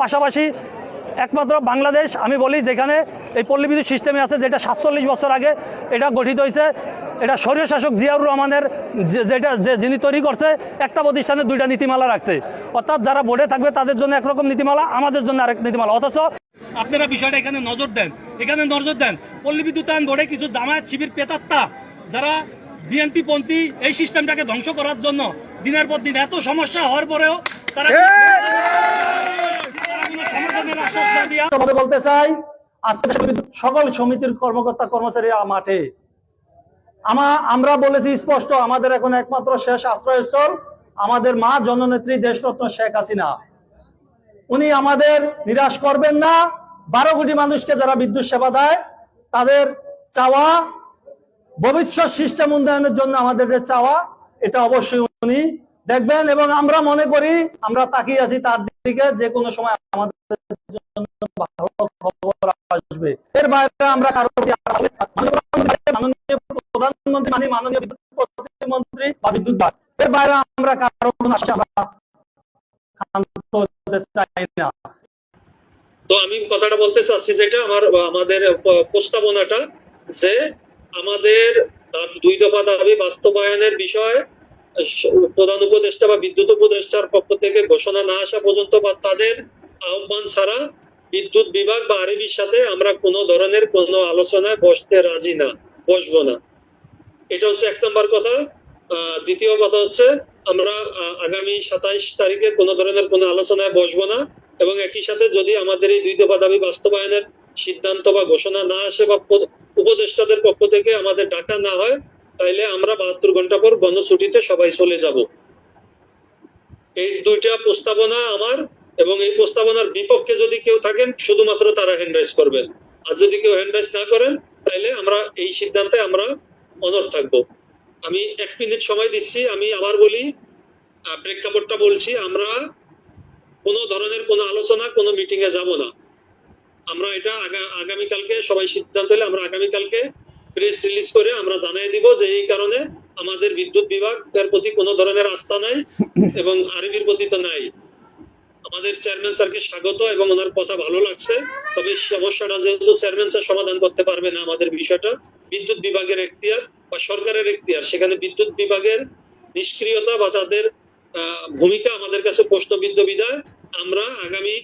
পাশাপাশি একমাত্র বাংলাদেশ আমি বলি যেখানে এই পল্লী বিদ্যুৎ সিস্টেমে আছে, যেটা 47 বছর আগে এটা গঠিত হয়েছে। এটা স্বৈর শাসক জিয়াউর রহমানের যিনি তৈরি করছে, একটা প্রতিষ্ঠানে 2টা নীতিমালা রাখছে, অর্থাৎ যারা বোর্ডে থাকবে তাদের জন্য একরকম নীতিমালা, আমাদের জন্য আরেক নীতিমালা। অথচ আপনারা বিষয়টা এখানে নজর দেন পল্লী বিদ্যুতায়ন বোর্ডে কিছু জামায়াত শিবির পেতাত্তা যারা বিএনপি পন্থী এই সিস্টেমটাকে ধ্বংস করার জন্য দিনের পর দিন এত সমস্যা হওয়ার পরেও তারা সমাধানের আশ্বাস না দিয়া বলতে চাই, আজকে সকল সমিতির কর্মকর্তা কর্মচারীরা মাঠে। আমরা বলেছি স্পষ্ট, আমাদের এখন একমাত্র শেষ আশ্রয়স্থল আমাদের মা জননেত্রী দেশরত্ন শেখ হাসিনা। উনি আমাদের নিরাশ করবেন না। 12 কোটি মানুষকে যারা বিদ্যুৎ সেবা দেয় তাদের চাওয়া ভবিষ্যৎ সিস্টেম উন্নয়নের জন্য আমাদের চাওয়া, এটা অবশ্যই উনি দেখবেন। এবং আমরা মনে করি, আমরা তাকিয়ে আছি তার দিকে, যে কোনো সময় আমাদের জন্য ভালো খবর আসবে। এর বাইরে আমরা কারো মাননীয় প্রধানমন্ত্রী মাননীয় বিদ্যুৎ প্রতিমন্ত্রী বা বিদ্যুৎ বিভাগ, এর বাইরে আমরা কারো কোনো আশা চাই না। তো আমি কথাটা বলতে চাচ্ছি, যেটা আমাদের প্রস্তাবনাটা, যে আমাদের 2 দফা দাবি বাস্তবায়নের বিষয়ে প্রধান উপদেষ্টা বা বিদ্যুৎ উপদেষ্টার পক্ষ থেকে ঘোষণা না আসা পর্যন্ত বা তাদের আহ্বান ছাড়া বিদ্যুৎ বিভাগ বা আরবির সাথে আমরা কোনো ধরনের কোনো আলোচনায় বসবো না। এটা হচ্ছে 1 নম্বর কথা। দ্বিতীয় কথা হচ্ছে, আমরা আগামী 27 তারিখে কোনো ধরনের কোনো আলোচনায় বসবো না, এবং একই সাথে যদি আমাদের এই 2 দফা দাবি বাস্তবায়নের সিদ্ধান্ত বা ঘোষণা না আসে বা উপদেষ্টাদের পক্ষ থেকে আমাদের ডাকা না হয়, তাইলে আমরা 72 ঘন্টা পর গণছুটিতে সবাই চলে যাব। এই 2টা প্রস্তাবনা আমার, এবং এই প্রস্তাবনার বিপক্ষে যদি কেউ থাকেন শুধুমাত্র তারা হ্যান্ড রাইজ করবেন, আর যদি কেউ হ্যান্ড রাইজ না করেন তাইলে আমরা এই সিদ্ধান্তে আমরা অনড় থাকবো। আমি 1 মিনিট সময় দিচ্ছি। আমি আবার বলি, প্রেক্ষাপটটা বলছি, আমরা কোনো ধরনের কোনো আলোচনা, কোনো মিটিং এ যাব না। আমরা এটা আগামীকালকে সবাই সিদ্ধান্ত হলে আমরা আগামীকালকে প্রেস রিলিজ করে আমরা জানিয়ে দিব যে এই কারণে আমাদের বিদ্যুৎ বিভাগের প্রতি কোনো ধরনের আস্থা নাই এবং আরবির প্রতি তো নাই। আমাদের চেয়ারম্যান স্যারকে স্বাগত, এবং ওনার কথা ভালো লাগছে, তবে সমস্যাটা যেহেতু চেয়ারম্যান স্যার সমাধান করতে পারবে না আমাদের বিষয়টা বিদ্যুৎ বিভাগের এখতিয়ার বা সরকারের এখতিয়ার, সেখানে বিদ্যুৎ বিভাগের নিষ্ক্রিয়তা বা তাদের ভূমিকা আমাদের কাছে প্রশ্নবিদ্ধ বিধায় আমরা আগামী